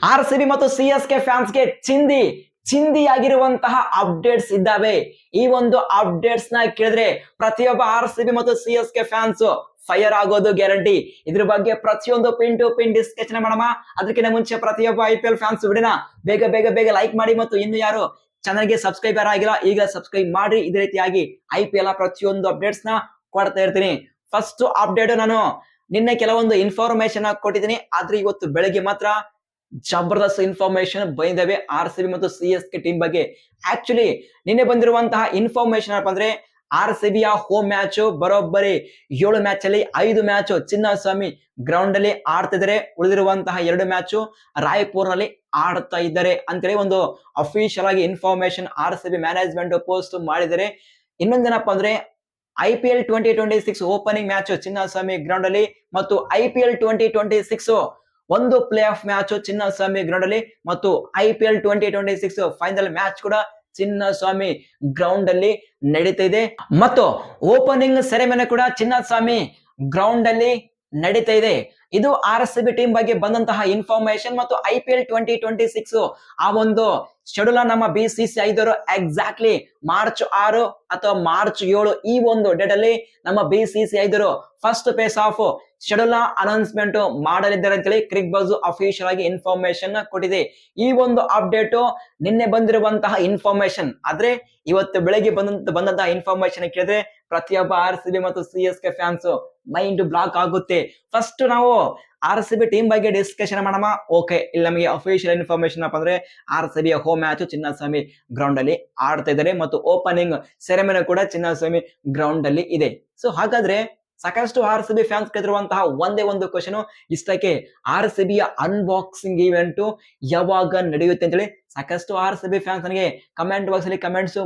R C B ಮತ್ತು C S K fans ಗೆ ಚಿಂದಿಯಾಗಿರುವಂತಹ updates ಇದ್ದಾವೆ. ಈ ಒಂದು ಅಪ್ಡೇಟ್ಸ್ ನ ಕೇಳಿದ್ರೆ ಪ್ರತಿಯೊಬ್ಬ ಆರ್ ಸಿ ಬಿ ಮತ್ತು C S K fans fire ಆಗೋದು ಗ್ಯಾರಂಟಿ. ಇದ್ರ ಬಗ್ಗೆ ಪ್ರತಿಯೊಂದು ಪಿನ್ ಟು ಪಿನ್ ಡಿಸ್ಕಷನ್ ಮಾಡೋಣ. ಅದಕ್ಕಿಂತ ಮುಂಚೆ ಪ್ರತಿಯೊಬ್ಬ IPL ಫ್ಯಾನ್ಸ್ ವಿಡಿಯೋನ ಬೇಗ ಬೇಗ ಬೇಗ ಲೈಕ್ ಮಾಡಿ, ಮತ್ತು ಇನ್ನು ಯಾರು ಚಾನಲ್ಗೆ ಸಬ್ಸ್ಕ್ರೈಬರ್ ಆಗಿಲ್ಲ ಈಗ ಸಬ್ಸ್ಕ್ರೈಬ್ ಮಾಡಿ. ಇದೇ ರೀತಿಯಾಗಿ IPL ಪ್ರತಿಯೊಂದು ಅಪ್ಡೇಟ್ಸ್ ನ ಕೊಡ್ತಾ ಇರ್ತೀನಿ. ಫಸ್ಟ್ ಅಪ್ಡೇಟ್ ನಾನು ನಿನ್ನೆ ಕೆಲವೊಂದು ಇನ್ಫಾರ್ಮೇಶನ್ ಕೊಟ್ಟಿದ್ದೀನಿ, ಆದ್ರೆ ಇವತ್ತು ಬೆಳಗ್ಗೆ ಮಾತ್ರ ಜಬರ್ದಸ್ತ್ ಇನ್ಫಾರ್ಮೇಶನ್ ಬಂದಿದ್ದಾವೆ ಆರ್ ಸಿ ಬಿ ಮತ್ತು ಸಿ ಎಸ್ ಕೆ ಟೀಮ್ ಬಗ್ಗೆ. ಆಕ್ಚುಲಿ ನಿನ್ನೆ ಬಂದಿರುವಂತಹ ಇನ್ಫಾರ್ಮೇಶನ್ ಏನಪ್ಪ ಅಂದ್ರೆ, ಆರ್ ಸಿ ಬಿಯ ಹೋಮ್ ಮ್ಯಾಚ್ ಬರೋಬ್ಬರಿ 7 ಮ್ಯಾಚ್ ಅಲ್ಲಿ 5 ಮ್ಯಾಚ್ ಚಿನ್ನಸ್ವಾಮಿ ಗ್ರೌಂಡ್ ಅಲ್ಲಿ ಆಡ್ತಿದ್ದಾರೆ. ಉಳಿದಿರುವಂತಹ 2 ಮ್ಯಾಚ್ ರಾಯ್ಪುರ್ ನಲ್ಲಿ ಆಡ್ತಾ ಇದ್ದಾರೆ ಅಂತೇಳಿ ಒಂದು ಅಫಿಷಿಯಲ್ ಆಗಿ information R C B management post ಮಾಡಿದ್ದಾರೆ. ಇನ್ನೊಂದೇನಪ್ಪ ಅಂದ್ರೆ, IPL 2026 opening match Chinnaswamy ground ಅಲ್ಲಿ ಮತ್ತು IPL 2026 ಒಂದು play of match Chinnaswamy ground ಅಲ್ಲಿ ಮತ್ತು IPL 2026 ಫೈನಲ್ ಮ್ಯಾಚ್ ಕೂಡ ಚಿನ್ನಸ್ವಾಮಿ ಗ್ರೌಂಡ್ ಅಲ್ಲಿ ನಡೀತಾ ಇದೆ. ಮತ್ತು ಓಪನಿಂಗ್ ಸೆರೆಮನಿ ಕೂಡ ಚಿನ್ನಸ್ವಾಮಿ ಗ್ರೌಂಡ್ ಅಲ್ಲಿ ನಡೀತಾ ಇದೆ. ಇದು ಆರ್ ಸಿ ಬಿ ಟೀಮ್ ಬಗ್ಗೆ ಬಂದಂತಹ ಇನ್ಫಾರ್ಮೇಶನ್. ಮತ್ತು IPL 2026 ಆ ಒಂದು ಶೆಡ್ಯೂಲ್ ನಮ್ಮ BCCI ದವರು ಎಕ್ಸಾಕ್ಟ್ಲಿ ಮಾರ್ಚ್ 6 ಅಥವಾ ಮಾರ್ಚ್ 7 ಈ ಒಂದು ಡೇಟ್ ಅಲ್ಲಿ ನಮ್ಮ BCCI ದವರು first phase of schedule announcement ಮಾಡಲಿದ್ದಾರೆ ಅಂತೇಳಿ ಕ್ರಿಕ್ ಬಜ್ ಅಫಿಷಿಯಲ್ ಆಗಿ ಇನ್ಫಾರ್ಮೇಶನ್ ಕೊಟ್ಟಿದೆ. ಈ ಒಂದು ಅಪ್ಡೇಟ್ ನಿನ್ನೆ ಬಂದಿರುವಂತಹ ಇನ್ಫಾರ್ಮೇಶನ್. ಆದ್ರೆ ಇವತ್ತು ಬೆಳಗ್ಗೆ ಬಂದಂತಹ ಇನ್ಫಾರ್ಮೇಶನ್ ಕೇಳಿದ್ರೆ ಪ್ರತಿಯೊಬ್ಬ ಆರ್ ಸಿ ಬಿ ಮತ್ತು C S K fans mind block ಆಗುತ್ತೆ. ಫಸ್ಟ್ ನಾವು ಆರ್ ಸಿ ಬಿ ಟೀಮ್ ಬಗ್ಗೆ ಡಿಸ್ಕಷನ್ ಮಾಡೋಣ. ಓಕೆ, ಇಲ್ಲಿ ನಮಗೆ ಅಫಿಷಿಯಲ್ ಇನ್ಫಾರ್ಮೇಶನ್ ಅಪ್ಪ ಅಂದ್ರೆ, R C B home match Chinnaswamy ground ಅಲ್ಲಿ ಆಡ್ತಾ ಇದ್ದಾರೆ ಮತ್ತು ಓಪನಿಂಗ್ ಸೆರೆಮನಿ ಕೂಡ ಚಿನ್ನಸ್ವಾಮಿ ಗ್ರೌಂಡ್ ಅಲ್ಲಿ ಇದೆ. ಸೊ ಹಾಗಾದ್ರೆ ಸಾಕಷ್ಟು ಆರ್ ಸಿ ಬಿ ಫ್ಯಾನ್ಸ್ ಕೇಳಿರುವಂತಹ ಒಂದೇ ಒಂದು ಕ್ವಶನ್ ಇಷ್ಟಕ್ಕೆ, ಆರ್ ಸಿ ಬಿಯ ಅನ್ಬಾಕ್ಸಿಂಗ್ ಇವೆಂಟ್ ಯಾವಾಗ ನಡೆಯುತ್ತೆ ಅಂತೇಳಿ ಸಾಕಷ್ಟು ಆರ್ ಸಿ ಬಿ ಫ್ಯಾನ್ಸ್ ನನಗೆ ಕಮೆಂಟ್ ಬಾಕ್ಸ್ ಅಲ್ಲಿ ಕಮೆಂಟ್ಸ್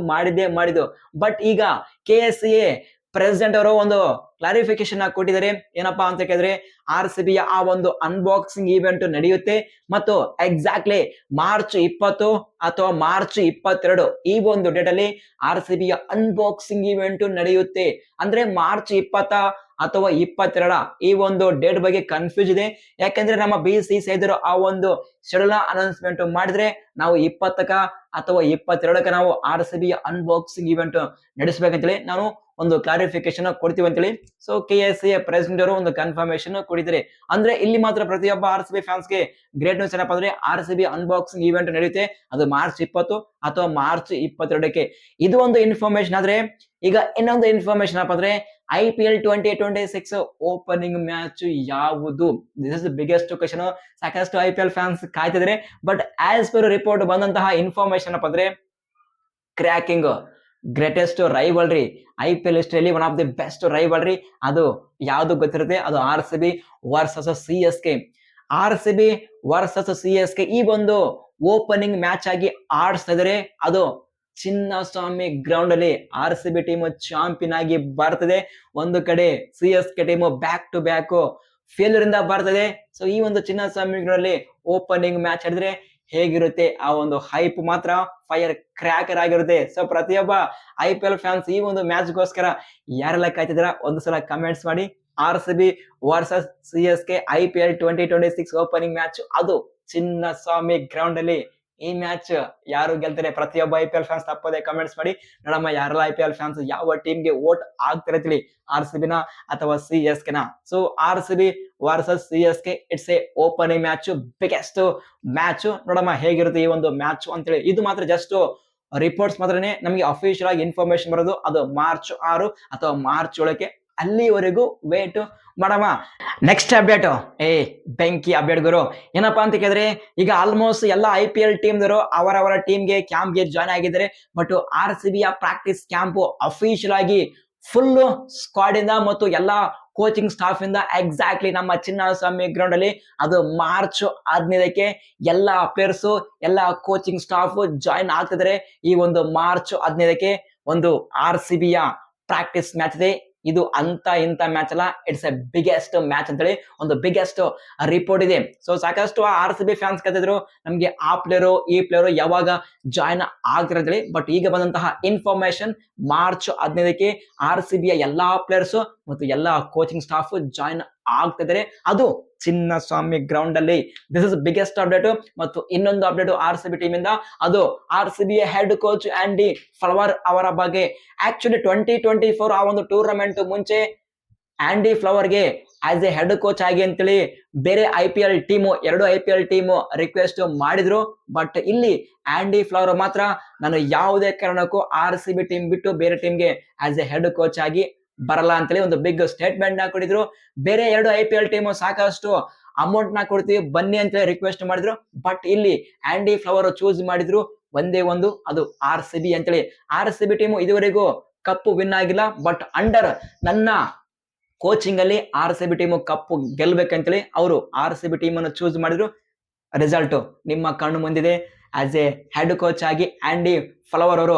ಮಾಡಿದ್ದು. ಬಟ್ ಈಗ KSCA ಪ್ರೆಸಿಡೆಂಟ್ ಅವರು ಒಂದು ಕ್ಲಾರಿಫಿಕೇಶನ್ ಕೊಟ್ಟಿದ್ದಾರೆ. ಏನಪ್ಪಾ ಅಂತ ಕೇಳಿದ್ರೆ, ಆರ್ ಸಿ ಬಿಯ ಆ ಒಂದು ಅನ್ಬಾಕ್ಸಿಂಗ್ ಇವೆಂಟ್ ನಡೆಯುತ್ತೆ ಮತ್ತು ಎಕ್ಸಾಕ್ಟ್ಲಿ ಮಾರ್ಚ್ 20 ಅಥವಾ ಮಾರ್ಚ್ 22 ಈ ಒಂದು ಡೇಟ್ ಅಲ್ಲಿ ಆರ್ ಸಿ ಬಿಯ ಅನ್ಬಾಕ್ಸಿಂಗ್ ಇವೆಂಟ್ ನಡೆಯುತ್ತೆ. ಅಂದ್ರೆ ಮಾರ್ಚ್ 20 ಅಥವಾ 22 ಈ ಒಂದು ಡೇಟ್ ಬಗ್ಗೆ ಕನ್ಫ್ಯೂಸ್ ಇದೆ. ಯಾಕಂದ್ರೆ ನಮ್ಮ BCCI ಇದ್ರು ಆ ಒಂದು ಶೆಡ್ಯೂಲ್ ಅನೌನ್ಸ್ಮೆಂಟ್ ಮಾಡಿದ್ರೆ ನಾವು 20 ಅಥವಾ 22 ನಾವು ಆರ್ ಸಿ ಬಿಯ ಅನ್ಬಾಕ್ಸಿಂಗ್ ಇವೆಂಟ್ ನಡೆಸಬೇಕಂತೇಳಿ ನಾವು ಒಂದು ಕ್ಲಾರಿಫಿಕೇಶನ್ ಕೊಡ್ತೀವಿ ಅಂತೇಳಿ. ಸೊ KSCA ಪ್ರೆಸಿಡೆಂಟ್ ಅವರು ಒಂದು ಕನ್ಫರ್ಮೇಶನ್ ಕೊಟ್ಟಿದ್ದಾರೆ. ಅಂದ್ರೆ ಇಲ್ಲಿ ಮಾತ್ರ ಪ್ರತಿಯೊಬ್ಬ ಆರ್ ಸಿ ಬಿ ಫ್ಯಾನ್ಸ್ ಗೆ ಗ್ರೇಟ್ ನ್ಯೂಸ್ ಏನಪ್ಪಾ ಅಂದ್ರೆ, R C B unboxing event ನಡೆಯುತ್ತೆ. ಅದು ಮಾರ್ಚ್ 20 ಅಥವಾ ಮಾರ್ಚ್ 22ಕ್ಕೆ. ಇದು ಒಂದು ಇನ್ಫಾರ್ಮೇಶನ್. ಆದ್ರೆ ಈಗ ಇನ್ನೊಂದು ಇನ್ಫಾರ್ಮೇಶನ್ ಏನಪ್ಪಾ ಅಂದ್ರೆ, IPL 2026 ಓಪನಿಂಗ್ ಮ್ಯಾಚ್ ಯಾವುದು? This is the biggest question. ಸಾಕಷ್ಟು IPL ಫ್ಯಾನ್ಸ್ ಕಾಯ್ತಿದ್ರೆ. ಬಟ್ ಆಸ್ ಪರ್ ರಿಪೋರ್ಟ್ ಬಂದಂತಹ ಇನ್ಫಾರ್ಮೇಶನ್ ಏನಪ್ಪಾ ಅಂದ್ರೆ, ಕ್ರ್ಯಾಕಿಂಗ್ ಗ್ರೇಟೆಸ್ಟ್ ರೈವಲ್ರಿ IPL ಹಿಸ್ಟರಿಯಲ್ಲಿ one of the best rivalry ಅದು ಯಾವ್ದು ಗೊತ್ತಿರುತ್ತೆ, ಅದು R C B versus C S K. R C B versus C S K ಈ ಒಂದು ಓಪನಿಂಗ್ ಮ್ಯಾಚ್ ಆಗಿ ಆಡಿಸ್ತಾ ಇದಾರೆ. ಅದು ಚಿನ್ನಸ್ವಾಮಿ ಗ್ರೌಂಡ್ ಅಲ್ಲಿ R C B team champion ಆಗಿ ಬರ್ತದೆ. ಒಂದು ಕಡೆ C S K team back to back failure ಇಂದ ಬರ್ತದೆ. ಸೊ ಈ ಒಂದು ಚಿನ್ನಸ್ವಾಮಿ ಗ್ರೌಂಡ್ ಅಲ್ಲಿ ಓಪನಿಂಗ್ ಮ್ಯಾಚ್ ಆಡಿದ್ರೆ ಹೇಗಿರುತ್ತೆ, ಆ ಒಂದು ಹೈಪ್ ಮಾತ್ರ ಫೈರ್ ಕ್ರ್ಯಾಕರ್ ಆಗಿರುತ್ತೆ. ಸೊ ಪ್ರತಿಯೊಬ್ಬ IPL ಫ್ಯಾನ್ಸ್ ಈ ಒಂದು ಮ್ಯಾಚ್ ಗೋಸ್ಕರ ಯಾರೆಲ್ಲ ಕಾಯ್ತಿದಾರ ಒಂದು ಸಲ ಕಮೆಂಟ್ಸ್ ಮಾಡಿ. R C B versus C S K IPL 2026 opening match ಅದು ಚಿನ್ನಸ್ವಾಮಿ ಗ್ರೌಂಡ್ ಅಲ್ಲಿ. ಈ ಮ್ಯಾಚ್ ಯಾರು ಗೆಲ್ತಾರೆ ಪ್ರತಿಯೊಬ್ಬ IPL ಫ್ಯಾನ್ಸ್ ತಪ್ಪದೆ ಕಮೆಂಟ್ಸ್ ಮಾಡಿ. ನೋಡಮ್ಮ ಯಾರೆಲ್ಲ IPL ಫ್ಯಾನ್ಸ್ ಯಾವ ಟೀಮ್ಗೆ ವೋಟ್ ಆಗ್ತಿರತ್ತೀವಿ, ಆರ್ ಸಿ ಬಿನ ಅಥವಾ ಸಿ ಎಸ್ ಕೆನ. So R C B versus C S K it's a opening match, biggest match. ನೋಡಮ್ಮ ಹೇಗಿರುತ್ತೆ ಈ ಒಂದು ಮ್ಯಾಚ್ ಅಂತೇಳಿ. ಇದು ಮಾತ್ರ ಜಸ್ಟ್ ರಿಪೋರ್ಟ್ಸ್ ಮಾತ್ರನೇ, ನಮಗೆ ಅಫಿಷಿಯಲ್ ಆಗಿ ಇನ್ಫಾರ್ಮೇಶನ್ ಬರೋದು ಅದು ಮಾರ್ಚ್ 6 ಅಥವಾ ಮಾರ್ಚ್ 7ಕ್ಕೆ. ಅಲ್ಲಿವರೆಗೂ ವೇಟ್ ಮಾಡಮ್ಮ. ನೆಕ್ಸ್ಟ್ ಅಪ್ಡೇಟ್, ಬೆಂಕಿ ಅಪ್ಡೇಟ್ ಗುರು. ಏನಪ್ಪಾ ಅಂತ ಕೇಳಿದ್ರೆ, ಈಗ ಆಲ್ಮೋಸ್ಟ್ ಎಲ್ಲ IPL ಟೀಮ್ ದವರು ಅವರವರ ಟೀಮ್ಗೆ ಕ್ಯಾಂಪ್ಗೆ ಜಾಯ್ನ್ ಆಗಿದ್ದಾರೆ. ಬಟ್ ಆರ್ ಸಿ ಬಿಯ ಪ್ರಾಕ್ಟೀಸ್ ಕ್ಯಾಂಪ್ ಅಫಿಷಿಯಲ್ ಆಗಿ ಫುಲ್ ಸ್ಕ್ವಾಡ್ ಇಂದ ಮತ್ತು ಎಲ್ಲಾ ಕೋಚಿಂಗ್ ಸ್ಟಾಫ್ ಇಂದ ಎಕ್ಸಾಕ್ಟ್ಲಿ ನಮ್ಮ ಚಿನ್ನಸ್ವಾಮಿ ಗ್ರೌಂಡ್ ಅಲ್ಲಿ ಅದು ಮಾರ್ಚ್ 15ಕ್ಕೆ ಎಲ್ಲಾ ಪ್ಲೇಯರ್ಸ್ ಎಲ್ಲಾ ಕೋಚಿಂಗ್ ಸ್ಟಾಫ್ ಜಾಯಿನ್ ಆಗ್ತಿದ್ದಾರೆ. ಈ ಒಂದು ಮಾರ್ಚ್ 15ಕ್ಕೆ ಒಂದು ಆರ್ ಸಿ ಬಿಯ ಪ್ರಾಕ್ಟೀಸ್ ಮ್ಯಾಚ್ ಇದೆ. ಇದು ಅಂತ ಇಂತ ಮ್ಯಾಚ್ ಅಲ್ಲ, ಇಟ್ಸ್ ಎ ಬಿಗ್ಗೆಸ್ಟ್ ಮ್ಯಾಚ್ ಅಂತೇಳಿ ಒಂದು ಬಿಗ್ಗೆಸ್ಟ್ ರಿಪೋರ್ಟ್ ಇದೆ. ಸೊ ಸಾಕಷ್ಟು ಆರ್ ಸಿ ಬಿ ಫ್ಯಾನ್ಸ್ ಕತ್ತಿದ್ರು ನಮ್ಗೆ ಆ ಪ್ಲೇಯರು ಈ ಪ್ಲೇಯರು ಯಾವಾಗ ಜಾಯ್ನ್ ಆಗ್ತಿರತ್ತೇಳಿ. ಬಟ್ ಈಗ ಬಂದಂತಹ ಇನ್ಫಾರ್ಮೇಶನ್ ಮಾರ್ಚ್ 15ಕ್ಕೆ ಆರ್ ಸಿ ಬಿಯ ಎಲ್ಲಾ ಪ್ಲೇಯರ್ಸ್ ಮತ್ತು ಎಲ್ಲ ಕೋಚಿಂಗ್ ಸ್ಟಾಫ್ ಜಾಯಿನ್ ಆಗ್ತಾ ಇದ್ದಾರೆ, ಅದು ಚಿನ್ನಸ್ವಾಮಿ ಗ್ರೌಂಡ್ ಅಲ್ಲಿ. This is biggest update. ಮತ್ತು ಇನ್ನೊಂದು ಅಪ್ಡೇಟ್ RCB ಟೀಮ್ ಇಂದ, ಅದು RCB head coach Andy Flower ಅವರ ಬಗ್ಗೆ. ಆಕ್ಚುಲಿ 2024 ಆ ಒಂದು ಟೂರ್ನಮೆಂಟ್ ಮುಂಚೆ ಆಂಡಿ ಫ್ಲವರ್ಗೆ ಆಸ್ ಎ ಹೆಡ್ ಕೋಚ್ ಆಗಿ ಅಂತೇಳಿ ಬೇರೆ IPL team, 2 IPL team request ಮಾಡಿದ್ರು. ಬಟ್ ಇಲ್ಲಿ ಆಂಡಿ ಫ್ಲವರ್ ಮಾತ್ರ ನಾನು ಯಾವುದೇ ಕಾರಣಕ್ಕೂ RCB ಟೀಮ್ ಬಿಟ್ಟು ಬೇರೆ ಟೀಮ್ಗೆ ಆಸ್ ಎ ಹೆಡ್ ಕೋಚ್ ಆಗಿ ಬರಲ್ಲ ಅಂತೇಳಿ ಒಂದು ಬಿಗ್ ಸ್ಟೇಟ್ಮೆಂಟ್ ನ ಕೊಟ್ಟಿದ್ರು. ಬೇರೆ 2 IPL ಟೀಮು ಸಾಕಷ್ಟು ಅಮೌಂಟ್ ನ ಕೊಡ್ತೀವಿ ಬನ್ನಿ ಅಂತೇಳಿ ರಿಕ್ವೆಸ್ಟ್ ಮಾಡಿದ್ರು. ಬಟ್ ಇಲ್ಲಿ ಆಂಡಿ ಫ್ಲವರ್ ಚೂಸ್ ಮಾಡಿದ್ರು ಒಂದೇ ಒಂದು, ಅದು RCB ಅಂತೇಳಿ. RCB ಟೀಮು ಇದುವರೆಗೂ ಕಪ್ಪು ವಿನ್ ಆಗಿಲ್ಲ, ಬಟ್ ಅಂಡರ್ ನನ್ನ ಕೋಚಿಂಗ್ ಅಲ್ಲಿ RCB ಟೀಮು ಕಪ್ಪು ಗೆಲ್ಬೇಕಂತೇಳಿ ಅವರು RCB ಟೀಮ್ ಅನ್ನು ಚೂಸ್ ಮಾಡಿದ್ರು. ರಿಸಲ್ಟ್ ನಿಮ್ಮ ಕಣ್ಣು ಮುಂದಿದೆ. ಆಸ್ ಎ ಹೆಡ್ ಕೋಚ್ ಆಗಿ ಆಂಡಿ ಫ್ಲವರ್ ಅವರು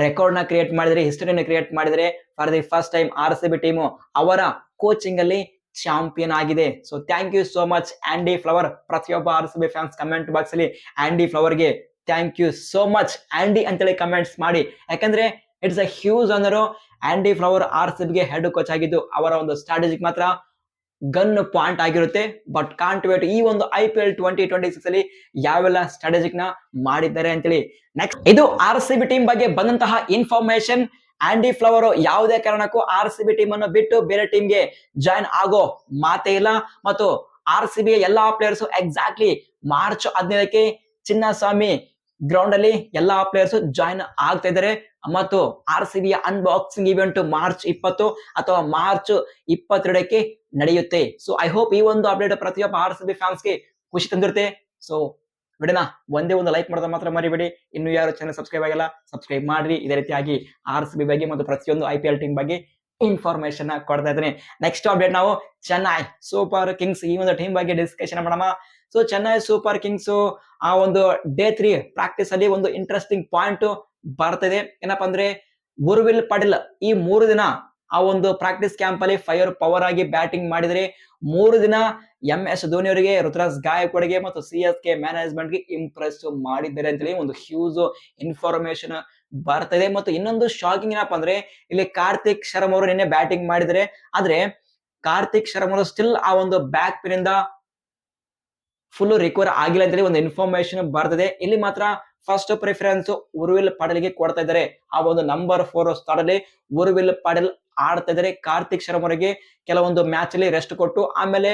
ರೆಕಾರ್ಡ್ ನ ಕ್ರಿಯೇಟ್ ಮಾಡಿದರೆ, ಹಿಸ್ಟರಿನ ಕ್ರಿಯೇಟ್ ಮಾಡಿದರೆ. For the first time RCB team ಅವರ ಕೋಚಿಂಗ್ ಅಲ್ಲಿ ಚಾಂಪಿಯನ್ ಆಗಿದೆ. So thank you so much Andy Flower. ಪ್ರತಿಯೊಬ್ಬ RCB ಫ್ಯಾನ್ಸ್ ಕಮೆಂಟ್ ಬಾಕ್ಸ್ ಅಲ್ಲಿ ಆಂಡಿ ಫ್ಲವರ್ಗೆ thank you so much Andy ಅಂತೇಳಿ ಕಮೆಂಟ್ಸ್ ಮಾಡಿ. ಯಾಕಂದ್ರೆ it's a huge honour. Andy Flower RCBಗೆ ಹೆಡ್ ಕೋಚ್ ಆಗಿದ್ದು ಅವರ ಒಂದು ಸ್ಟ್ರಾಟಜಿಕ್ ಮಾತ್ರ ಗನ್ ಪಾಯಿಂಟ್ ಆಗಿರುತ್ತೆ. ಬಟ್ ಕಾಂಟ್ ವೇಟ್ ಈ ಒಂದು IPL 2026 ಅಲ್ಲಿ ಯಾವೆಲ್ಲ ಸ್ಟ್ರಾಟಜಿಕ್ ನ ಮಾಡಿದ್ದಾರೆ ಅಂತೇಳಿ. ನೆಕ್ಸ್ಟ್, ಇದು RCB ಟೀಮ್ ಬಗ್ಗೆ ಬಂದಂತಹ ಇನ್ಫಾರ್ಮೇಶನ್. ಆಂಡಿ ಫ್ಲವರ್ ಯಾವುದೇ ಕಾರಣಕ್ಕೂ RCB ಟೀಮ್ ಅನ್ನು ಬಿಟ್ಟು ಬೇರೆ ಟೀಮ್ಗೆ ಜಾಯಿನ್ ಆಗೋ ಮಾತೇ ಇಲ್ಲ. ಮತ್ತು RCB ಎಲ್ಲಾ ಪ್ಲೇಯರ್ಸ್ ಎಕ್ಸಾಕ್ಟ್ಲಿ ಮಾರ್ಚ್ 15ಕ್ಕೆ ಚಿನ್ನಸ್ವಾಮಿ ಗ್ರೌಂಡ್ ಅಲ್ಲಿ ಎಲ್ಲಾ ಪ್ಲೇಯರ್ಸ್ ಜಾಯಿನ್ ಆಗ್ತಾ ಇದ್ದಾರೆ. ಮತ್ತು RCB ಅನ್ಬಾಕ್ಸಿಂಗ್ ಇವೆಂಟ್ ಮಾರ್ಚ್ 20 ಅಥವಾ ಮಾರ್ಚ್ 22ಕ್ಕೆ ನಡೆಯುತ್ತೆ. ಸೊ ಐ ಹೋಪ್ ಈ ಒಂದು ಅಪ್ಡೇಟ್ ಪ್ರತಿಯೊಬ್ಬ RCB ಫ್ಯಾನ್ಸ್ಗೆ ಖುಷಿ ತಂದಿರುತ್ತೆ. ಸೊ ವಿಡಿಯೋನ ಒಂದೇ ಒಂದು ಲೈಕ್ ಮಾಡೋದು ಮಾತ್ರ ಮರಿಬೇಡಿ. ಇನ್ನು ಯಾರು ಚಾನಲ್ ಸಬ್ಸ್ಕ್ರೈಬ್ ಆಗಿಲ್ಲ, ಸಬ್ಸ್ಕ್ರೈಬ್ ಮಾಡ್ರಿ. ಇದೇ ರೀತಿಯಾಗಿ RCB ಬಗ್ಗೆ ಮತ್ತು ಪ್ರತಿಯೊಂದು IPL ಟೀಮ್ ಬಗ್ಗೆ ಇನ್ಫಾರ್ಮೇಶನ್ ಕೊಡ್ತಾ ಇದ್ದೀನಿ. ನೆಕ್ಸ್ಟ್ ಅಪ್ಡೇಟ್ ನಾವು ಚೆನ್ನೈ ಸೂಪರ್ ಕಿಂಗ್ಸ್ ಈ ಒಂದು ಟೀಮ್ ಬಗ್ಗೆ ಡಿಸ್ಕಷನ್ ಮಾಡೋಣ. ಸೊ ಚೆನ್ನೈ ಸೂಪರ್ ಕಿಂಗ್ಸ್ ಆ ಒಂದು ಡೇ 3 ಪ್ರಾಕ್ಟೀಸ್ ಅಲ್ಲಿ ಒಂದು ಇಂಟ್ರೆಸ್ಟಿಂಗ್ ಪಾಯಿಂಟ್ ಬರ್ತಿದೆ. ಏನಪ್ಪಾ ಅಂದ್ರೆ, ಉರ್ವಿಲ್ ಪಟೇಲ್ ಈ 3 ದಿನ ಆ ಒಂದು ಪ್ರಾಕ್ಟೀಸ್ ಕ್ಯಾಂಪ್ ಅಲ್ಲಿ ಫೈರ್ ಪವರ್ ಆಗಿ ಬ್ಯಾಟಿಂಗ್ ಮಾಡಿದ್ರೆ. 3 ದಿನ MS ಧೋನಿ ಅವರಿಗೆ, ಋತುರಾಜ್ ಗಾಯಕ್ವಾಡ್ಗೆ ಮತ್ತು CSK ಮ್ಯಾನೇಜ್ಮೆಂಟ್ ಗೆ ಇಂಪ್ರೆಸ್ ಮಾಡಿದ್ದಾರೆ ಅಂತೇಳಿ ಒಂದು ಹ್ಯೂಜ್ ಇನ್ಫಾರ್ಮೇಶನ್ ಬರ್ತದೆ. ಮತ್ತು ಇನ್ನೊಂದು ಶಾಕಿಂಗ್ ಏನಪ್ಪಾ ಅಂದ್ರೆ, ಇಲ್ಲಿ ಕಾರ್ತಿಕ್ ಶರ್ಮಾ ಅವರು ನಿನ್ನೆ ಬ್ಯಾಟಿಂಗ್ ಮಾಡಿದ್ರೆ, ಆದ್ರೆ ಕಾರ್ತಿಕ್ ಶರ್ಮಾ ಅವರು ಸ್ಟಿಲ್ ಆ ಒಂದು ಬ್ಯಾಕ್ ಪೇನ್ ಇಂದ ಫುಲ್ ರಿಕವರ್ ಆಗಿಲ್ಲ ಅಂತೇಳಿ ಒಂದು ಇನ್ಫಾರ್ಮೇಶನ್ ಬರ್ತದೆ. ಇಲ್ಲಿ ಮಾತ್ರ ಫಸ್ಟ್ ಪ್ರಿಫರೆನ್ಸ್ ಉರ್ವಿಲ್ ಪಟೇಲ್ಗೆ ಕೊಡ್ತಾ ಇದ್ದಾರೆ. ಆ ಒಂದು ನಂಬರ್ 4 ಸ್ಥಾನ ಅಲ್ಲಿ ಉರ್ವಿಲ್ ಪಟೇಲ್ ಆಡ್ತಾ ಇದ್ದಾರೆ. ಕಾರ್ತಿಕ್ ಶರ್ಮಾ ಅವರಿಗೆ ಕೆಲವೊಂದು ಮ್ಯಾಚ್ ಅಲ್ಲಿ ರೆಸ್ಟ್ ಕೊಟ್ಟು ಆಮೇಲೆ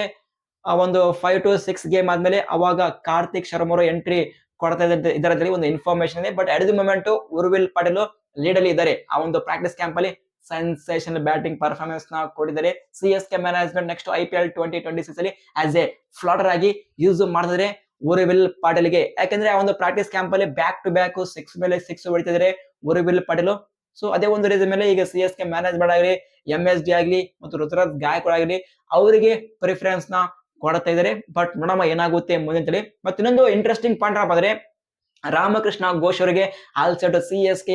ಒಂದು 5 to 6 ಗೇಮ್ ಆದ್ಮೇಲೆ ಅವಾಗ ಕಾರ್ತಿಕ್ ಶರ್ಮಾ ಅವರು ಎಂಟ್ರಿ ಕೊಡ್ತಾ ಇದ್ದಾರೆ ಒಂದು ಇನ್ಫಾರ್ಮೇಶನ್ ಇದೆ. But at the moment Urvil Patel lead ಅಲ್ಲಿ ಇದ್ದಾರೆ. ಆ ಒಂದು ಪ್ರಾಕ್ಟೀಸ್ ಕ್ಯಾಂಪ್ ಅಲ್ಲಿ ಸೆನ್ಸೇಷನಲ್ ಬ್ಯಾಟಿಂಗ್ ಪರ್ಫಾರ್ಮೆನ್ಸ್ ನ ಕೊಟ್ಟಿದ್ದಾರೆ. CSK ಮ್ಯಾನೇಜ್ಮೆಂಟ್ ನೆಕ್ಸ್ಟ್ IPL 2026 ಅಲ್ಲಿ ಆಸ್ ಎ ಫ್ಲಾಟರ್ ಆಗಿ ಯೂಸ್ ಮಾಡಿದ್ರೆ ಉರ್ವಿಲ್ ಪಟೇಲ್ಗೆ. ಯಾಕಂದ್ರೆ ಆ ಒಂದು ಪ್ರಾಕ್ಟೀಸ್ ಕ್ಯಾಂಪ್ ಅಲ್ಲಿ ಬ್ಯಾಕ್ ಟು ಬ್ಯಾಕ್ 6 ಮೇಲೆ 6 ಹೊಡಿತಿದ್ದಾರೆ ಉರ್ವಿಲ್ ಪಟೇಲ್. ಸೊ ಅದೇ ಒಂದು ರೀಸನ್ ಮೇಲೆ ಈಗ CSK ಮ್ಯಾನೇಜ್ಮೆಂಟ್ ಆಗಲಿ, MSD ಆಗಲಿ ಮತ್ತು ಋತುರಾಜ್ ಗಾಯಕ್ವಾಡ್ ಆಗಲಿ ಅವರಿಗೆ ಪ್ರಿಫರೆನ್ಸ್ ನ ಕೊಡ್ತಾ ಇದ್ದಾರೆ. ಬಟ್ ನೋಡಮ್ಮ ಏನಾಗುತ್ತೆ ಮುಂದೆ. ಮತ್ತೆ ಇನ್ನೊಂದು ಇಂಟ್ರೆಸ್ಟಿಂಗ್ ಪಾಯಿಂಟ್ ಏನಪ್ಪ ಅಂದ್ರೆ, ರಾಮಕೃಷ್ಣ ಘೋಷ್ ಅವರಿಗೆ ಆಲ್ಸೆಟ್ CSK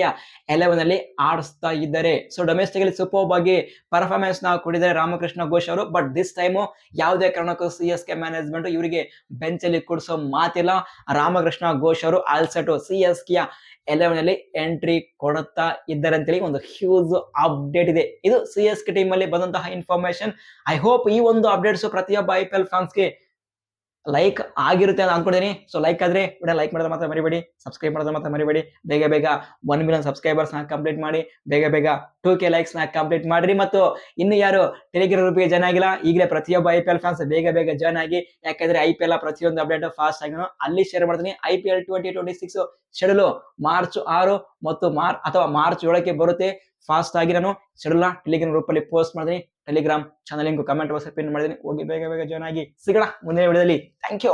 11 ಅಲ್ಲಿ ಆಡಿಸ್ತಾ ಇದ್ದಾರೆ. ಸೊ ಡೊಮೆಸ್ಟಿಕ್ ಅಲ್ಲಿ ಸೂಪರ್ ಆಗಿ ಪರ್ಫಾರ್ಮೆನ್ಸ್ ನ ಕೊಟ್ಟಿದ್ದಾರೆ ರಾಮಕೃಷ್ಣ ಘೋಷ್ ಅವರು. ಬಟ್ ದಿಸ್ ಟೈಮ್ ಯಾವುದೇ ಕಾರಣಕ್ಕೂ CSK ಮ್ಯಾನೇಜ್ಮೆಂಟ್ ಇವರಿಗೆ ಬೆಂಚ್ ಅಲ್ಲಿ ಕೂಡಿಸೋ ಮಾತಿಲ್ಲ. ರಾಮಕೃಷ್ಣ ಘೋಷ್ ಅವರು ಆಲ್ಸೆಟ್ CSK 11 ಅಲ್ಲಿ ಎಂಟ್ರಿ ಕೊಡುತ್ತಾ ಇದ್ದಾರೆ ಅಂತೇಳಿ ಒಂದು ಹ್ಯೂಜ್ ಅಪ್ಡೇಟ್ ಇದೆ. ಇದು CSK ಟೀಮ್ ಅಲ್ಲಿ ಬಂದಂತಹ ಇನ್ಫಾರ್ಮೇಶನ್. ಐ ಹೋಪ್ ಈ ಒಂದು ಅಪ್ಡೇಟ್ಸ್ ಪ್ರತಿಯೊಬ್ಬ IPL ಫ್ಯಾನ್ಸ್ಗೆ ಲೈಕ್ ಆಗಿರುತ್ತೆ ಅಂತ ಅನ್ಕೊಂಡಿದ್ದೀನಿ. ಸೊ ಲೈಕ್ ಆದ್ರೆ ವಿಡಿಯೋ ಲೈಕ್ ಮಾಡೋದು ಮಾತ್ರ ಮರಿಬೇಡಿ, ಸಬ್ಸ್ಕ್ರೈಬ್ ಮಾಡೋದು ಮಾತ್ರ ಮರಿಬೇಡಿ. ಬೇಗ 1 ಮಿಲಿಯನ್ ಸಬ್ಸ್ಕ್ರೈಬರ್ಸ್ ನ ಕಂಪ್ಲೀಟ್ ಮಾಡಿ, ಬೇಗ 2K ಲೈಕ್ಸ್ ನ ಕಂಪ್ಲೀಟ್ ಮಾಡ್ರಿ. ಮತ್ತು ಇನ್ನು ಯಾರು ಟೆಲಿಗ್ರಾಮ್ ಗ್ರೂಪ್ಗೆ ಜಾಯ್ನ್ ಆಗಿಲ್ಲ, ಈಗಲೇ ಪ್ರತಿಯೊಬ್ಬ IPL ಫ್ಯಾನ್ಸ್ ಬೇಗ ಜಾಯ್ನ್ ಆಗಿ. ಯಾಕಂದ್ರೆ IPL ಪ್ರತಿಯೊಂದು ಅಪ್ಡೇಟ್ ಫಾಸ್ಟ್ ಆಗಿ ಅಲ್ಲಿ ಶೇರ್ ಮಾಡ್ತೀನಿ. IPL 2026 ಶೆಡ್ಯೂಲ್ ಮಾರ್ಚ್ 6 ಮತ್ತು ಮಾರ್ಚ್ 7ಕ್ಕೆ ಬರುತ್ತೆ. ಫಾಸ್ಟ್ ಆಗಿ ನಾನು ಶೆಡ್ಯೂಲ್ ನ ಟೆಲಿಗ್ರಾಮ್ ಗ್ರೂಪ್ ಅಲ್ಲಿ ಪೋಸ್ಟ್ ಮಾಡ್ತೀನಿ. Telegram channel link comment box pin ಮಾಡಿದ್ದೀನಿ. ಹೋಗಿ ಬೇಗ ಜಾಯ್ನ್ ಆಗಿ. ಸಿಗೋಣ ಮುಂದಿನ ವಿಡಿಯೋದಲ್ಲಿ. Thank you.